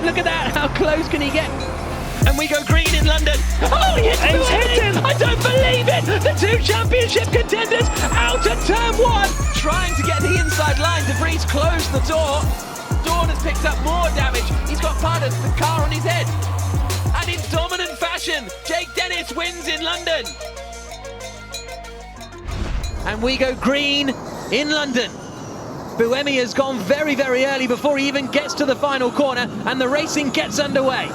Look at that, how close can he get? And we go green in London. Oh, he hits him! I don't believe it! The two championship contenders out at turn one. Trying to get the inside line. De Vries closed the door. Dawn has picked up more damage. He's got part of the car on his head. And in dominant fashion, Jake Dennis wins in London. And we go green in London. Buemi has gone very, very early before he even gets to the final corner, and the racing gets underway.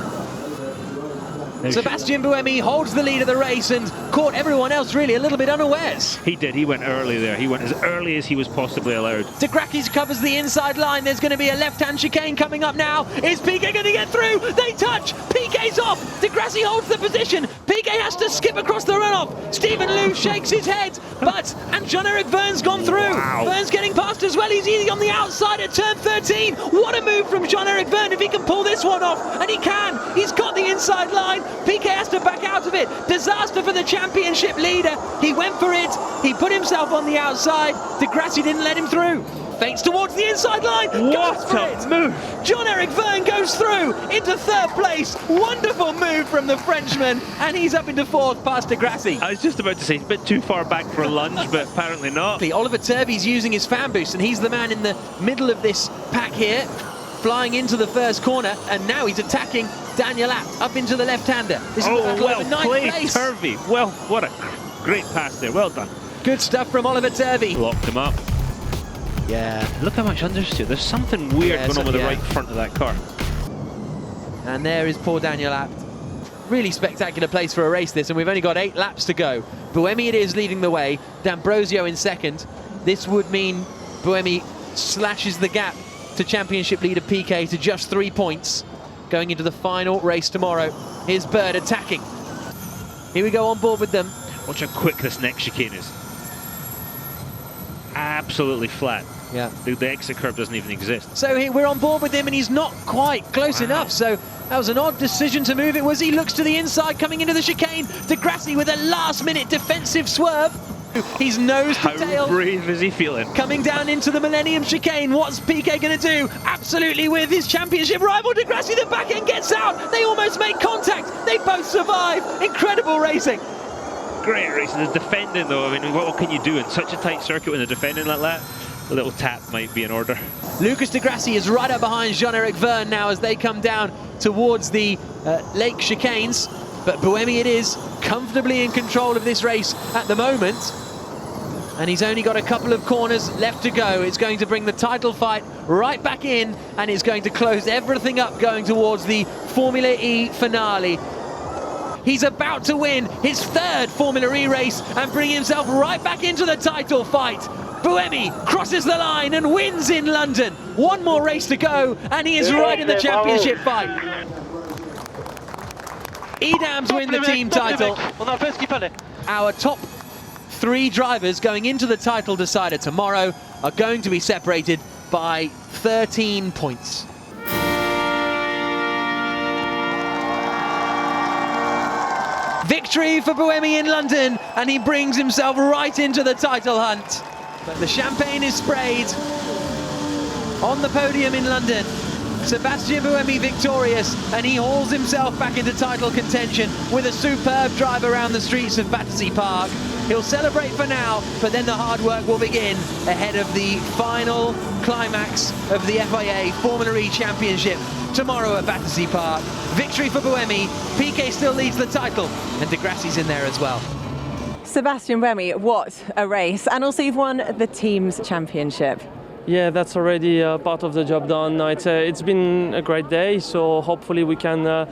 Sebastian Buemi holds the lead of the race and caught everyone else really a little bit unawares. He did, he went early there. He went as early as he was possibly allowed. De Gracchis covers the inside line. There's going to be a left-hand chicane coming up now. Is Piquet going to get through? They touch. Piquet's off. De Grassi holds the position. Piquet has to skip across the runoff. Stephen Liu shakes his head, and Jean-Eric Vergne's gone through. Wow. Vergne's getting past as well. He's easy on the outside at turn 13. What a move from Jean-Eric Vergne if he can pull this one off, and he can. He's got the inside line. Piquet has to back out of it. Disaster for the championship leader. He went for it. He put himself on the outside. De Grassi didn't let him through. Feints towards the inside line. What a move! Jean-Eric Vergne goes through into third place. Wonderful move from the Frenchman, and he's up into fourth past De Grassi. I was just about to say, it's a bit too far back for a lunge, but apparently not. Oliver Turvey's using his fan boost, and he's the man in the middle of this pack here, flying into the first corner, and now he's attacking Daniel Abt up into the left-hander. Well played, Turvey. Well, what a great pass there. Well done. Good stuff from Oliver Turvey. Locked him up. Yeah. Look how much understeer. There's something weird going on with the right front of that car. And there is poor Daniel Abt. Really spectacular place for a race this, and we've only got 8 laps to go. Buemi it is leading the way. D'Ambrosio in second. This would mean Buemi slashes the gap to championship leader Piquet to just 3 points going into the final race tomorrow. Here's Bird attacking. Here we go on board with them. Watch how quick this next chicane is. Absolutely flat. Yeah. The exit curve doesn't even exist. So we're on board with him, and he's not quite close enough. So that was an odd decision to move it. Was he looks to the inside coming into the chicane. De Grassi with a last-minute defensive swerve. He's nose to tail. How brave is he feeling? Coming down into the Millennium chicane. What's Piquet going to do? Absolutely with his championship rival De Grassi. The back end gets out. They almost make contact. They both survive. Incredible racing. Great racing. The defending, though, I mean, what can you do in such a tight circuit when they're defending like that? A little tap might be in order. Lucas de Grassi is right up behind Jean-Eric Vergne now as they come down towards the lake chicanes. But Buemi it is comfortably in control of this race at the moment. And he's only got a couple of corners left to go. It's going to bring the title fight right back in, and it's going to close everything up going towards the Formula E finale. He's about to win his 3rd Formula E race and bring himself right back into the title fight. Buemi crosses the line and wins in London. One more race to go, and he is right in the championship fight. Edams win the team title. Our top 3 drivers going into the title decider tomorrow are going to be separated by 13 points. Victory for Buemi in London, and he brings himself right into the title hunt. But the champagne is sprayed on the podium in London. Sebastian Buemi victorious, and he hauls himself back into title contention with a superb drive around the streets of Battersea Park. He'll celebrate for now, but then the hard work will begin ahead of the final climax of the FIA Formula E Championship tomorrow at Battersea Park. Victory for Buemi. Piquet still leads the title, and De Grassi's in there as well. Sebastian Buemi, what a race, and also you've won the team's championship. Yeah, that's already part of the job done. No, it's been a great day, so hopefully we can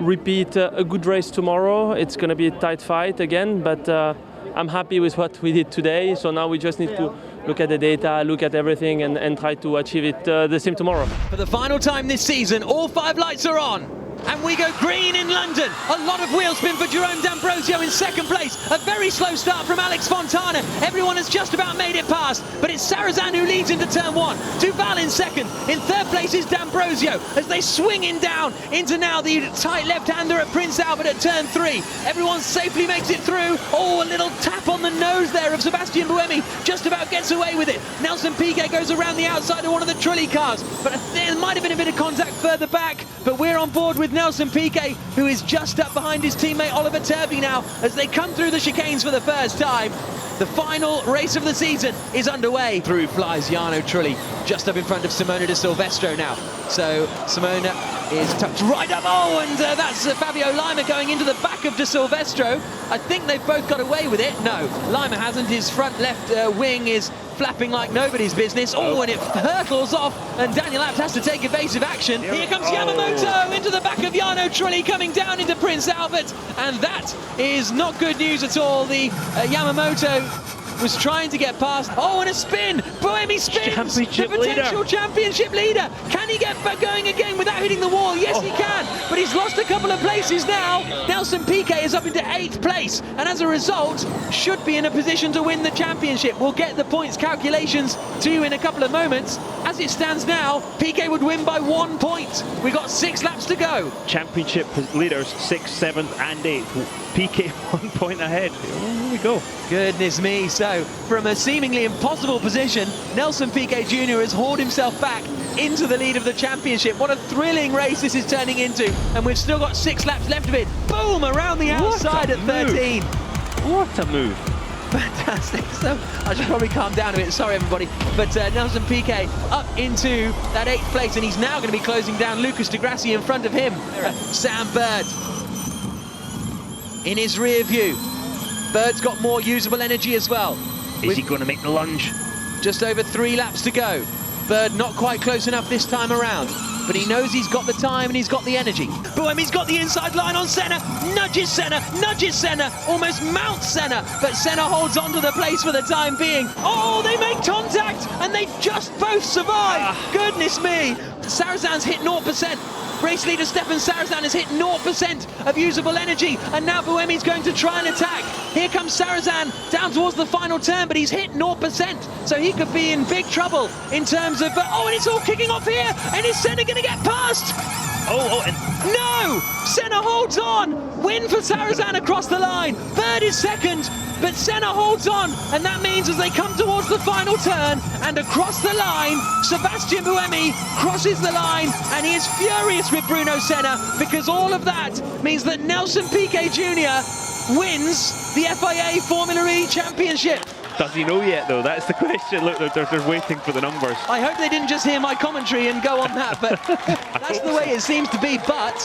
repeat a good race tomorrow. It's going to be a tight fight again, but I'm happy with what we did today, so now we just need to look at the data, look at everything, and try to achieve it the same tomorrow. For the final time this season, all 5 lights are on. And we go green in London. A lot of wheel spin for Jerome D'Ambrosio in second place. A very slow start from Alex Fontana. Everyone has just about made it past, but it's Sarrazin who leads into turn 1. Duval in second. In third place is D'Ambrosio as they swing in down into now the tight left-hander at Prince Albert at turn 3. Everyone safely makes it through. Oh, a little tap on the nose there of Sebastian Buemi. Just about gets away with it. Nelson Piquet goes around the outside of one of the Trulli cars, but there might have been a bit of contact further back, but we're on board with Nelson Piquet, who is just up behind his teammate Oliver Turvey now as they come through the chicanes for the first time. The final race of the season is underway. Through flies Jarno Trulli, just up in front of Simona de Silvestro now. So Simona is tucked right up. Oh, and that's Fabio Lima going into the back of de Silvestro. I think they've both got away with it. No, Lima hasn't. His front left wing is flapping like nobody's business. Oh, and it hurtles off, and Daniel Abt has to take evasive action. Here comes Yamamoto into the back of Jarno Trulli, coming down into Prince Albert, and that is not good news at all. The Yamamoto was trying to get past. Oh, and a spin! Buemi spins! The potential championship leader! Can he get back going again without hitting the wall? Yes, he can, but he's lost a couple of places now. Nelson Piquet is up into 8th place, and as a result, should be in a position to win the championship. We'll get the points calculations to you in a couple of moments. As it stands now, Piquet would win by 1 point. We've got 6 laps to go. Championship leaders 6th, 7th and 8th. Piquet 1 point ahead. Here we go. Goodness me. So, from a seemingly impossible position, Nelson Piquet Jr. has hauled himself back into the lead of the championship. What a thrilling race this is turning into. And we've still got 6 laps left of it. Boom! Around the outside at 13. What a move. Fantastic. So I should probably calm down a bit. Sorry, everybody. But Nelson Piquet up into that 8th place, and he's now going to be closing down Lucas de Grassi in front of him. Sam Bird in his rear view. Bird's got more usable energy as well. Is he going to make the lunge? Just over 3 laps to go. Bird not quite close enough this time around, but he knows he's got the time and he's got the energy. Buemi's got the inside line on Senna, nudges Senna, almost mounts Senna, but Senna holds on to the place for the time being. Oh, they make contact, and they just both survive. Goodness me. Sarrazin's hit 0%. Race leader Stefan Sarrazin has hit 0% of usable energy, and now Buemi's going to try and attack. Here comes Sarrazin down towards the final turn, but he's hit 0%, so he could be in big trouble in terms of... oh, and it's all kicking off here, and is Senna going to get past? No! Senna holds on! Win for Sarrazin across the line. Bird is second, but Senna holds on, and that means as they come towards the final turn and across the line, Sebastian Buemi crosses the line, and he is furious with Bruno Senna, because all of that means that Nelson Piquet Jr. wins the FIA Formula E Championship. Does he know yet, though? That's the question. Look, they're waiting for the numbers. I hope they didn't just hear my commentary and go on that, but that's the way it seems to be. But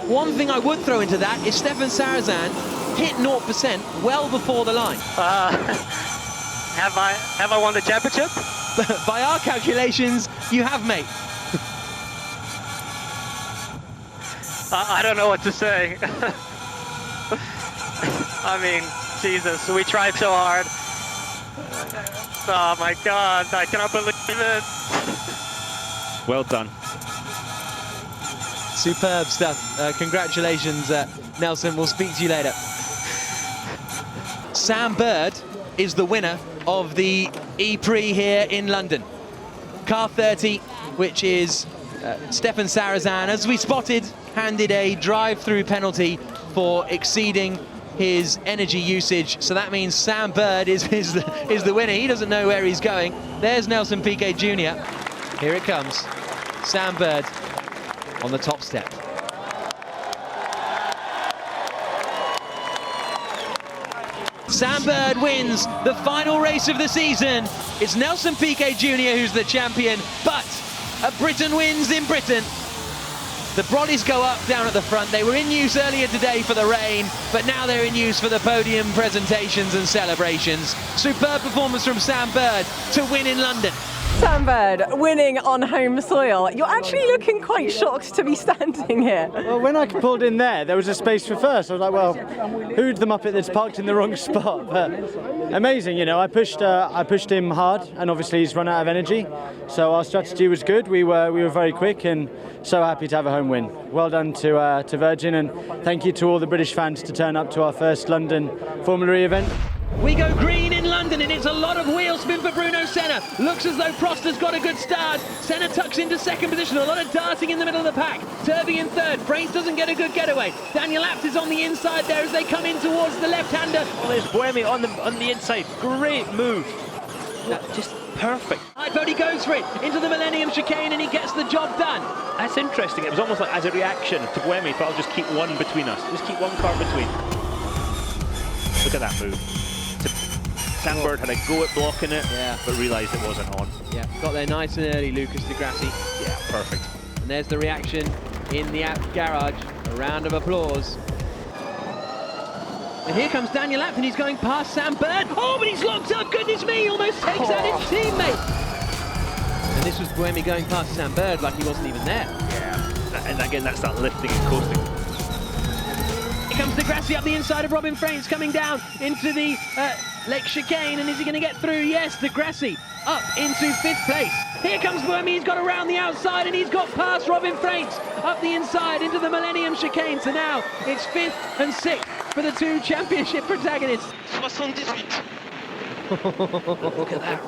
one thing I would throw into that is Stefan Sarrazin hit 0% well before the line. Have I won the championship? By our calculations, you have, mate. I don't know what to say. I mean, Jesus, we tried so hard. Oh my God, I cannot believe it. Well done. Superb stuff. Congratulations, Nelson. We'll speak to you later. Sam Bird is the winner of the E-Prix here in London. Car 30, which is Stefan Sarrazin, as we spotted, handed a drive-through penalty for exceeding his energy usage, so that means Sam Bird is the winner. He doesn't know where he's going. There's Nelson Piquet Jr. Here it comes. Sam Bird on the top step. Sam Bird wins the final race of the season. It's Nelson Piquet Jr. who's the champion, but Britain wins in Britain. The Brollies go up down at the front. They were in use earlier today for the rain, but now they're in use for the podium presentations and celebrations. Superb performance from Sam Bird to win in London. Sam Bird winning on home soil. You're actually looking quite shocked to be standing here. Well, when I pulled in there was a space for first. I was like, well, who'd them up at that's parked in the wrong spot? But amazing, you know, I pushed him hard, and obviously he's run out of energy. So our strategy was good. We were very quick, and so happy to have a home win. Well done to Virgin, and thank you to all the British fans to turn up to our first London Formula E event. We go green in London, and it's a lot of wheel spin for Bruno Senna. Looks as though Prost has got a good start. Senna tucks into second position, a lot of darting in the middle of the pack. Turvey in third, Frains doesn't get a good getaway. Daniel Abt is on the inside there as they come in towards the left-hander. Oh, there's Buemi on the inside. Great move. Just perfect. He goes for it into the Millennium Chicane, and he gets the job done. That's interesting. It was almost like as a reaction to Buemi, but I'll just keep one between us. Just keep one car between. Look at that move. Sam Bird had a go at blocking it, but realised it wasn't on. Yeah, got there nice and early, Lucas Di Grassi. Yeah, perfect. And there's the reaction in the Abt garage. A round of applause. And here comes Daniel Abt, and he's going past Sam Bird. Oh, but he's locked up, goodness me, he almost takes out his teammate. And this was Buemi going past Sam Bird like he wasn't even there. Yeah, and again, that's that lifting and coasting. Here comes Di Grassi up the inside of Robin Frains, coming down into the Lake Chicane, and is he going to get through? Yes, Di Grassi up into 5th place. Here comes Buemi, he's got around the outside, and he's got past Robin Frains up the inside into the Millennium Chicane. So now it's 5th and 6th for the two championship protagonists. 78. Look at that.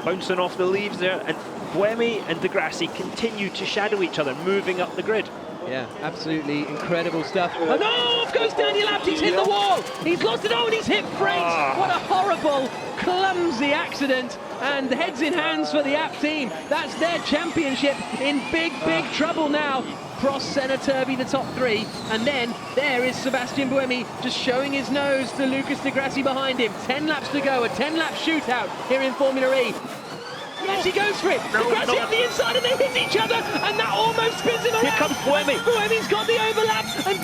Bouncing off the leaves there, and Buemi and Di Grassi continue to shadow each other, moving up the grid. Yeah, absolutely incredible stuff. Oh no, off goes Daniel Abt, he's hit the wall. He's lost it, and he's hit Frains. What a horrible, clumsy accident. And heads in hands for the Abt team. That's their championship in big trouble now. Prost, Senna, Turvey, the top three. And then there is Sebastian Buemi just showing his nose to Lucas Di Grassi behind him. 10 laps to go, a 10-lap shootout here in Formula E. Yes, he goes for it. Di Grassi up the inside, and they hit each other, and that almost spins him around. Here comes Buemi. Buemi's got the overlap, and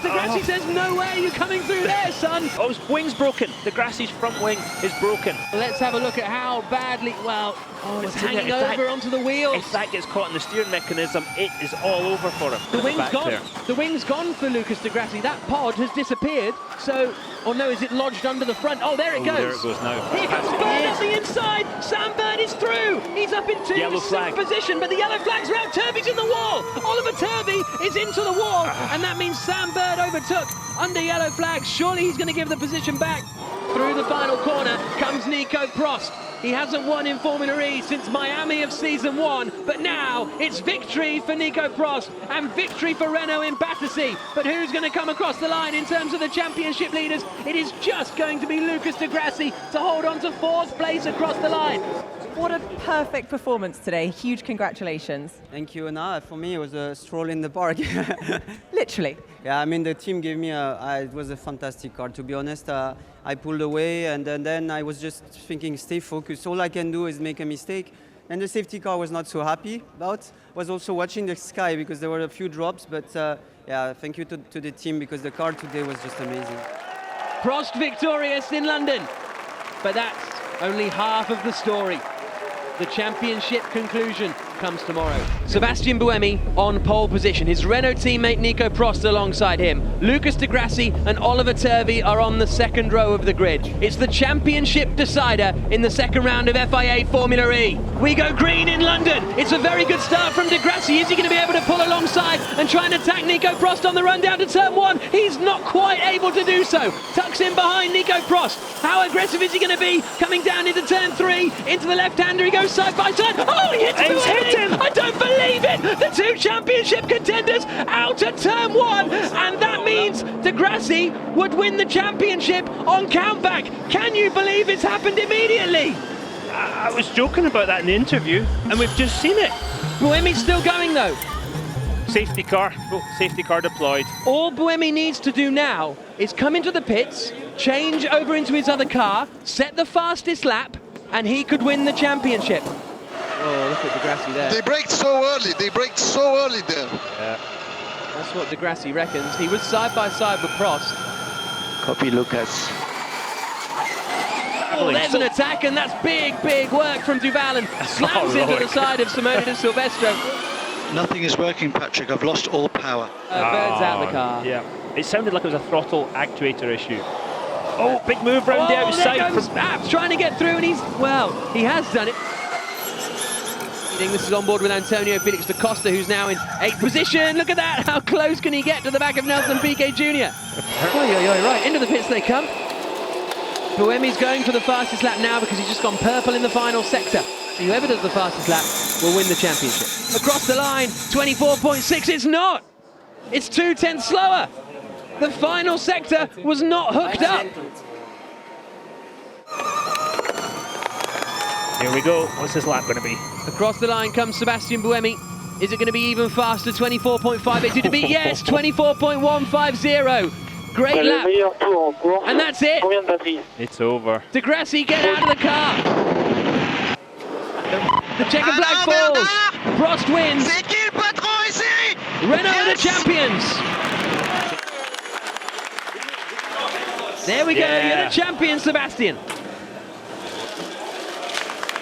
Di Grassi says, no way, you're coming through there, son. Oh, his wing's broken. Di Grassi's front wing is broken. Let's have a look at how badly, well, it's hanging over onto the wheels. If that gets caught in the steering mechanism, it is all over for him. The wing's gone. The wing's gone for Lucas Di Grassi. That pod has disappeared, so... Oh no, is it lodged under the front? Oh, there it goes. There it goes now. Here comes Bird up the inside. Sam Bird is through. He's up into sixth position, but the yellow flag's round. Turvey's in the wall. Oliver Turvey is into the wall, and that means Sam Bird overtook under yellow flags. Surely he's going to give the position back. Through the final corner comes Nico Prost. He hasn't won in Formula E since Miami of season 1, but now it's victory for Nico Prost and victory for Renault in Battersea. But who's going to come across the line in terms of the championship leaders? It is just going to be Lucas Di Grassi to hold on to 4th place across the line. What a perfect performance today. Huge congratulations. Thank you, Anna. For me, it was a stroll in the park. Literally. Yeah, I mean, the team gave me it was a fantastic car, to be honest. I pulled away, and then I was just thinking, stay focused. All I can do is make a mistake. And the safety car was not so happy about. Was also watching the sky because there were a few drops, but yeah, thank you to the team because the car today was just amazing. Prost victorious in London, but that's only half of the story. The championship conclusion comes tomorrow. Sebastian Buemi on pole position. His Renault teammate Nico Prost alongside him. Lucas Di Grassi and Oliver Turvey are on the second row of the grid. It's the championship decider in the second round of FIA Formula E. We go green in London. It's a very good start from Di Grassi. Is he going to be able to pull alongside and try and attack Nico Prost on the run down to turn 1? He's not quite able to do so. Tucks in behind Nico Prost. How aggressive is he going to be? Coming down into turn 3, into the left-hander. He goes side by side. Oh, he hits Buemi! I don't believe it! The two championship contenders out at turn 1, and that means Di Grassi would win the championship on countback. Can you believe it's happened immediately? I was joking about that in the interview, and we've just seen it. Buemi's still going though. Safety car deployed. All Buemi needs to do now is come into the pits, change over into his other car, set the fastest lap, and he could win the championship. Oh, look at Di Grassi there. They braked so early. They braked so early there. Yeah. That's what Di Grassi reckons. He was side by side with Prost. Copy Lucas. travelling. There's an attack, and that's big work from Duval, and slams into the side of Simone de Silvestro. Nothing is working, Patrick. I've lost all power. Burns out the car. Yeah, it sounded like it was a throttle actuator issue. Oh, big move round the outside. There goes Apps trying to get through, and he has done it. This is on board with Antonio Felix da Costa, who's now in 8th position. Look at that! How close can he get to the back of Nelson Piquet Jr.? Right, into the pits they come. Buemi's going for the fastest lap now because he's just gone purple in the final sector. So whoever does the fastest lap will win the championship. Across the line, 24.6, it's not! It's 0.2 slower! The final sector was not hooked up! Here we go. What's this lap going to be? Across the line comes Sebastian Buemi. Is it going to be even faster? 24.58 to beat? Yes, 24.150. Great lap. And that's it. It's over. De Grassi, get out of the car. The checker flag falls. Prost wins. Renault are the champions. There we go. You're the champion, Sebastian.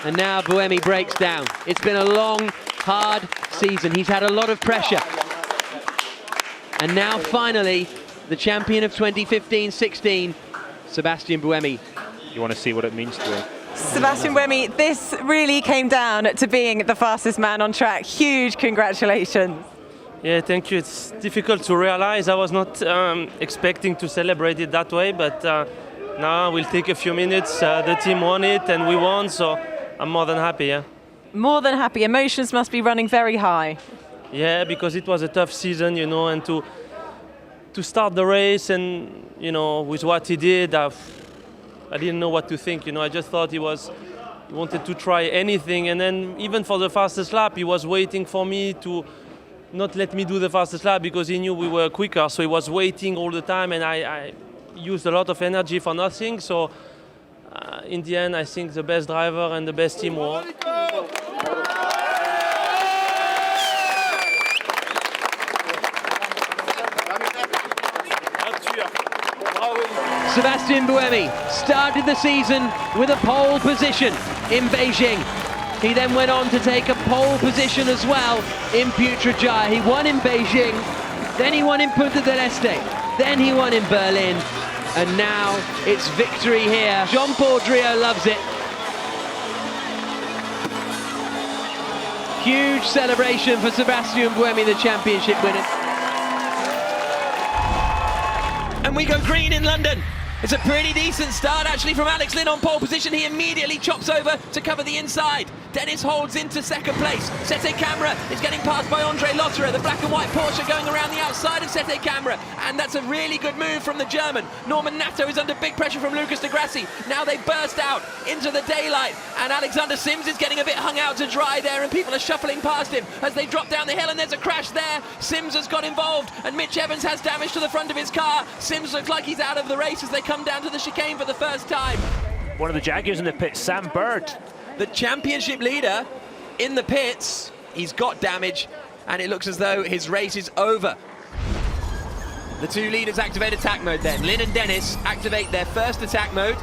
And now Buemi breaks down. It's been a long, hard season. He's had a lot of pressure. And now finally, the champion of 2015-16, Sebastian Buemi. You want to see what it means to him? Sebastian Buemi, this really came down to being the fastest man on track. Huge congratulations. Yeah, thank you. It's difficult to realize. I was not expecting to celebrate it that way, but now we'll take a few minutes. The team won it and we won, so I'm more than happy, yeah. More than happy. Emotions must be running very high. Yeah, because it was a tough season, you know, and to start the race and, you know, with what he did, I didn't know what to think, you know. I just thought he wanted to try anything, and then even for the fastest lap, he was waiting for me to not let me do the fastest lap because he knew we were quicker, so he was waiting all the time, and I used a lot of energy for nothing, so in the end, I think the best driver and the best team won. Sebastian Buemi started the season with a pole position in Beijing. He then went on to take a pole position as well in Putrajaya. He won in Beijing, then he won in Punta del Este, then he won in Berlin, and now it's victory here. Jean-Paul Drio loves it. Huge celebration for Sebastian Buemi, the championship winner. And we go green in London. It's a pretty decent start actually from Alex Lynn on pole position. He immediately chops over to cover the inside. Dennis holds into second place. Sete Camera is getting passed by Andre Lotterer. The black and white Porsche going around the outside of Sete Camera. And that's a really good move from the German. Norman Nato is under big pressure from Lucas de Grassi. Now they burst out into the daylight. And Alexander Sims is getting a bit hung out to dry there. And people are shuffling past him as they drop down the hill. And there's a crash there. Sims has got involved. And Mitch Evans has damage to the front of his car. Sims looks like he's out of the race as they come down to the chicane for the first time. One of the Jaguars in the pit, Sam Bird. The championship leader in the pits. He's got damage, and it looks as though his race is over. The two leaders activate attack mode then. Lynn and Dennis activate their first attack mode.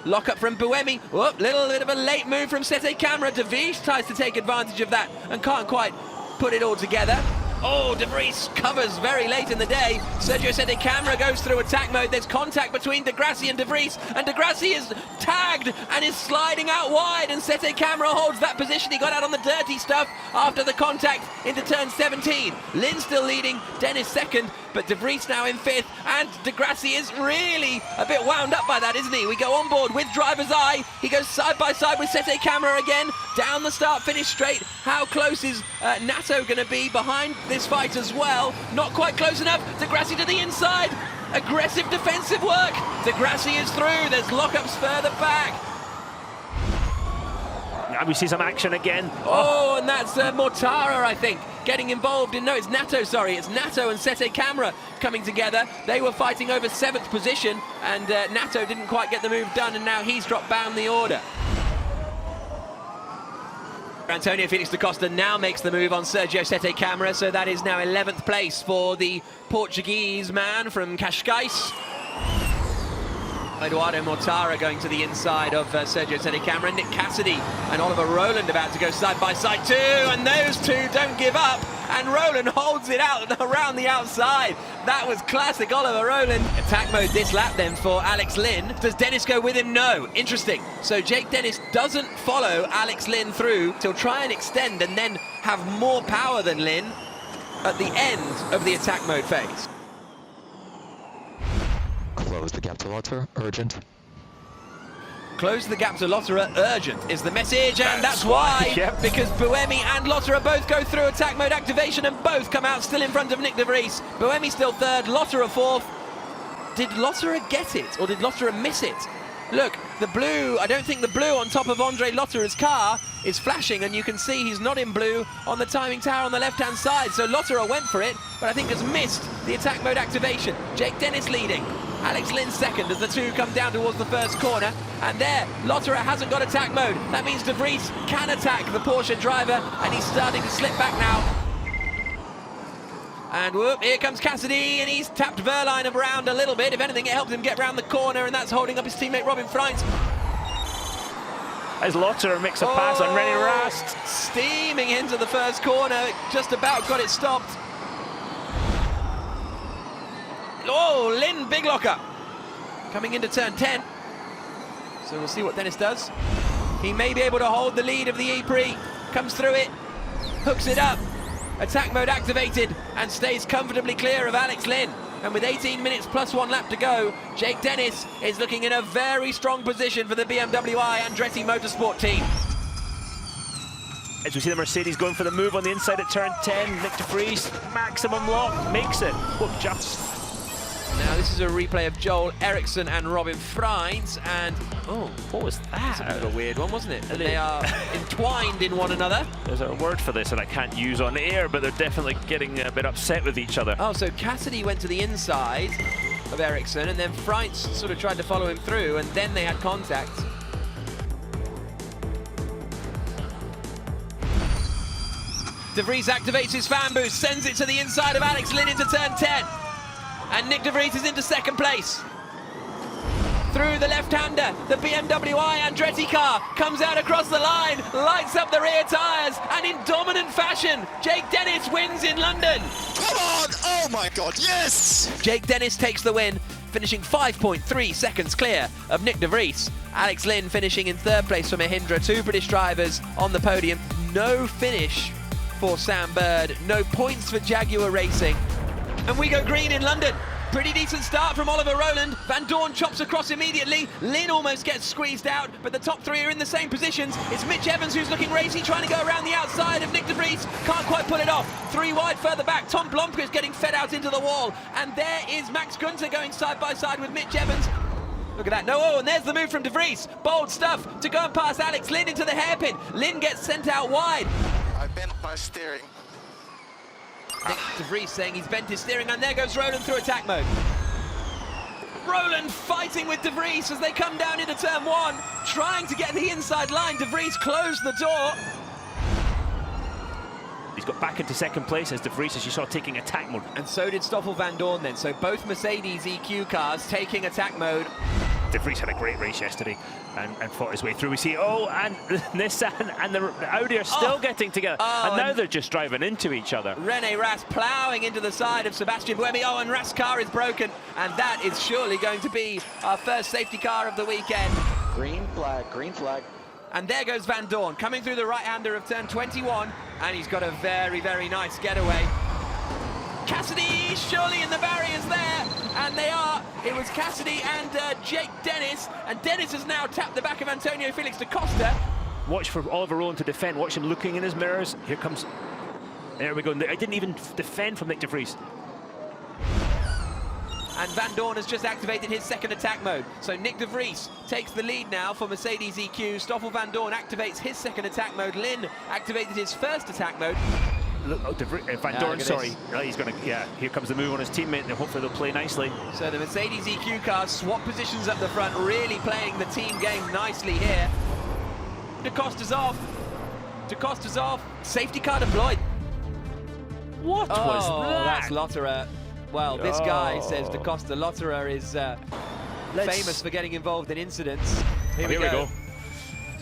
Lock up from Buemi. Whoop, little bit of a late move from Sete Camera. De Vries tries to take advantage of that and can't quite put it all together. Oh, De Vries covers very late in the day. Sergio Sete Camera goes through attack mode. There's contact between De Grassi and De Vries, and De Grassi is tagged and is sliding out wide, and Sete Camera holds that position. He got out on the dirty stuff after the contact into turn 17. Lynn still leading, Dennis second, but De Vries now in fifth, and De Grassi is really a bit wound up by that, isn't he? We go on board with driver's eye. He goes side by side with Sete Camera again, down the start, finish straight. How close is Nato going to be behind this fight as well? Not quite close enough. De Grassi to the inside. Aggressive defensive work. De Grassi is through. There's lockups further back. Now we see some action again. Oh, and that's Mortara, I think, getting involved in... No, it's Nato, sorry. It's Nato and Sete Camera coming together. They were fighting over 7th position, and Nato didn't quite get the move done, and now he's dropped down the order. Antonio Felix da Costa now makes the move on Sergio Sete Camera, so that is now 11th place for the Portuguese man from Cascais. Eduardo Mortara going to the inside of Sergio Telecamera. Nick Cassidy and Oliver Rowland about to go side by side too, and those two don't give up, and Rowland holds it out around the outside. That was classic Oliver Rowland. Attack mode this lap then for Alex Lynn. Does Dennis go with him? No. Interesting. So Jake Dennis doesn't follow Alex Lynn through. He'll try and extend and then have more power than Lynn at the end of the attack mode phase. Close the gap to Lotterer, urgent. Close the gap to Lotterer, urgent is the message, and that's why, yep. Because Buemi and Lotterer both go through attack mode activation and both come out still in front of Nick de Vries. Buemi still third, Lotterer fourth. Did Lotterer get it, or did Lotterer miss it? Look, the blue, I don't think the blue on top of Andre Lotterer's car is flashing, and you can see he's not in blue on the timing tower on the left-hand side. So Lotterer went for it, but I think has missed the attack mode activation. Jake Dennis leading. Alex Lynn second as the two come down towards the first corner. And there, Lotterer hasn't got attack mode. That means de Vries can attack the Porsche driver, and he's starting to slip back now. And whoop, here comes Cassidy, and he's tapped Verline around a little bit. If anything, it helps him get round the corner, and that's holding up his teammate Robin Freins. As Lotterer makes a pass on René Rast. Steaming into the first corner, just about got it stopped. Oh, Lynn Biglocker coming into turn 10. So we'll see what Dennis does. He may be able to hold the lead of the E-Prix. Comes through it, hooks it up. Attack mode activated and stays comfortably clear of Alex Lynn. And with 18 minutes plus 1 lap to go, Jake Dennis is looking in a very strong position for the BMW I Andretti Motorsport team. As we see the Mercedes going for the move on the inside at turn 10, Nick de Vries, maximum lock, makes it. Look, just. Now this is a replay of Joel Eriksson and Robin Freins, and oh, what was that? That's a bit of a weird one, wasn't it? And they are entwined in one another. There's a word for this that I can't use on air, but they're definitely getting a bit upset with each other. Oh, so Cassidy went to the inside of Eriksson, and then Freins sort of tried to follow him through, and then they had contact. De Vries activates his fan boost, sends it to the inside of Alex Lynn into turn 10. And Nick de Vries is into second place. Through the left-hander, the BMW I Andretti car comes out across the line, lights up the rear tyres, and in dominant fashion, Jake Dennis wins in London. Come on! Oh my God, yes! Jake Dennis takes the win, finishing 5.3 seconds clear of Nick de Vries. Alex Lynn finishing in third place for Mahindra, two British drivers on the podium. No finish for Sam Bird, no points for Jaguar Racing. And we go green in London. Pretty decent start from Oliver Rowland. Van Dorn chops across immediately. Lynn almost gets squeezed out, but the top three are in the same positions. It's Mitch Evans who's looking racy, trying to go around the outside of Nick de Vries. Can't quite pull it off. Three wide further back. Tom Blomqvist is getting fed out into the wall. And there is Max Günther going side by side with Mitch Evans. Look at that. No, oh, and there's the move from de Vries. Bold stuff to go and pass Alex Lynn into the hairpin. Lynn gets sent out wide. I bent my steering. Nick de Vries saying he's bent his steering, and there goes Rowland through attack mode. Rowland fighting with de Vries as they come down into turn 1, trying to get the inside line. De Vries closed the door. He's got back into second place as de Vries, as you saw, taking attack mode. And so did Stoffel Van Dorn then. So both Mercedes EQ cars taking attack mode. De Vries had a great race yesterday and fought his way through. We see, oh, and Nissan and the Audi are still getting together. And now they're just driving into each other. René Rast ploughing into the side of Sebastian Buemi. Oh, and Rast's car is broken. And that is surely going to be our first safety car of the weekend. Green flag, green flag. And there goes Van Dorn, coming through the right-hander of turn 21. And he's got a very, very nice getaway. Cassidy surely in the barriers there, and they are. It was Cassidy and Jake Dennis, and Dennis has now tapped the back of Antonio Felix da Costa. Watch for Oliver Rowland to defend. Watch him looking in his mirrors. Here comes. There we go. I didn't even defend from Nick de Vries. And Van Dorn has just activated his second attack mode. So Nick de Vries takes the lead now for Mercedes EQ. Stoffel Van Dorn activates his second attack mode. Lynn activated his first attack mode. Van Dorn, sorry. He's going to, here comes the move on his teammate, and hopefully they'll play nicely. So the Mercedes EQ cars swap positions up the front, really playing the team game nicely here. Da Costa's off. Da Costa's off. Safety car deployed. What was that? That's Lotterer. Well, this guy says Da Costa. Lotterer is famous for getting involved in incidents. Here we go.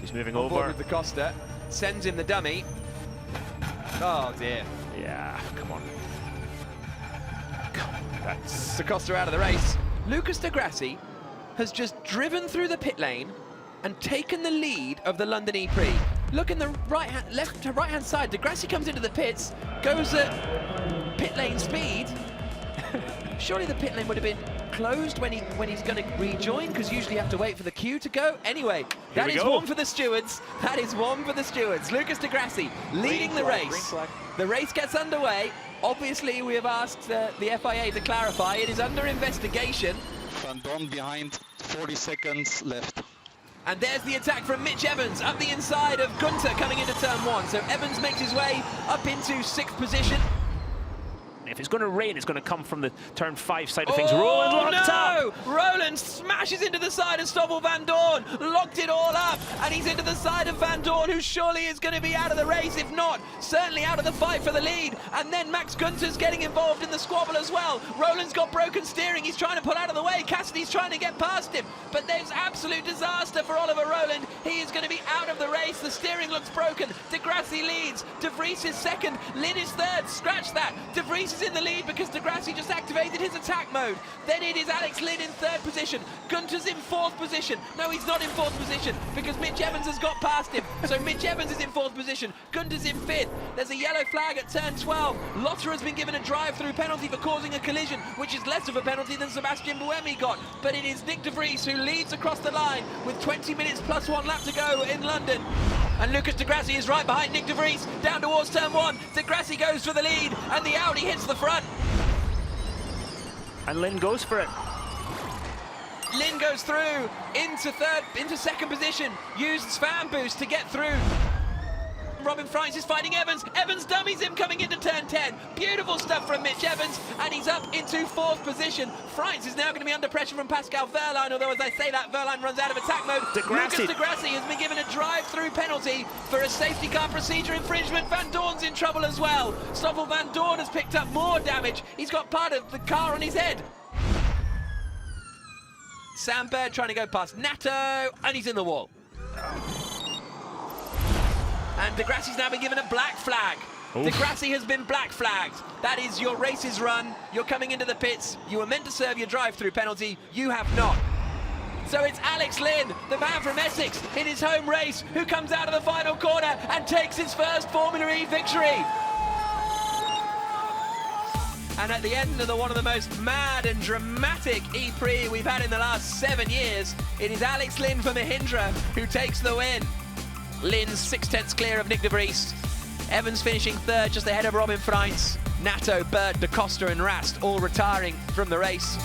He's moving On board over. with Da Costa, sends him the dummy. Oh dear. Yeah, come on. That's Da Costa out of the race. Lucas Di Grassi has just driven through the pit lane and taken the lead of the London E-Prix. Look in the left to right-hand side. Di Grassi comes into the pits, goes at pit lane speed. Surely the pit lane would have been closed when he's going to rejoin, because usually you have to wait for the queue to go. Anyway, that is one for the stewards. That is one for the stewards. Lucas Di Grassi leading the race. The race gets underway. Obviously, we have asked the FIA to clarify. It is under investigation. Van Dorn behind, 40 seconds left. And there's the attack from Mitch Evans up the inside of Gunter coming into turn 1. So Evans makes his way up into 6th position. If it's going to rain, it's going to come from the turn 5 side of things. Roland locked up! Roland smashes into the side of Stoffel Van Dorn, locked it all up, and he's into the side of Van Dorn, who surely is going to be out of the race, if not, certainly out of the fight for the lead. And then Max Gunter's getting involved in the squabble as well. Roland's got broken steering, he's trying to pull out of the way, Cassidy's trying to get past him, but there's absolute disaster for Oliver Roland. He is going to be out of the race, the steering looks broken. Di Grassi leads, De Vries is 2nd, Lynn is 3rd, scratch that. De Vries is in the lead because Di Grassi just activated his attack mode. Then it is Alex Lynn in 3rd position. Gunter's in 4th position. No, he's not in 4th position because Mitch Evans has got past him. So Mitch Evans is in 4th position. Gunter's in 5th. There's a yellow flag at turn 12. Lotter has been given a drive-through penalty for causing a collision, which is less of a penalty than Sebastian Buemi got. But it is Nick De Vries who leads across the line with 20 minutes plus 1 lap to go in London. And Lucas Di Grassi is right behind Nick De Vries, down towards turn 1. Di Grassi goes for the lead, and the Audi hits the front. And Lynn goes for it. Lynn goes through into 2nd position, uses fan boost to get through. Robin Freins is fighting Evans. Evans dummies him coming into turn 10. Beautiful stuff from Mitch Evans, and he's up into 4th position. Freins is now going to be under pressure from Pascal Wehrlein, although as I say that, Wehrlein runs out of attack mode. Lucas Di Grassi has been given a drive-through penalty for a safety car procedure infringement. Van Dorn's in trouble as well. Stoffel Van Dorn has picked up more damage. He's got part of the car on his head. Sam Bird trying to go past Nato, and he's in the wall. And Di Grassi's now been given a black flag. Di Grassi has been black flagged. That is, your race is run, you're coming into the pits, you were meant to serve your drive-through penalty, you have not. So it's Alex Lynn, the man from Essex, in his home race, who comes out of the final corner and takes his first Formula E victory. And at the end of one of the most mad and dramatic E-Prix we've had in the last 7 years, it is Alex Lynn for Mahindra who takes the win. Lynn's 6/10 clear of Nick De Vries. Evans finishing 3rd, just ahead of Robin Freins. Nato, Bird, Da Costa and Rast all retiring from the race.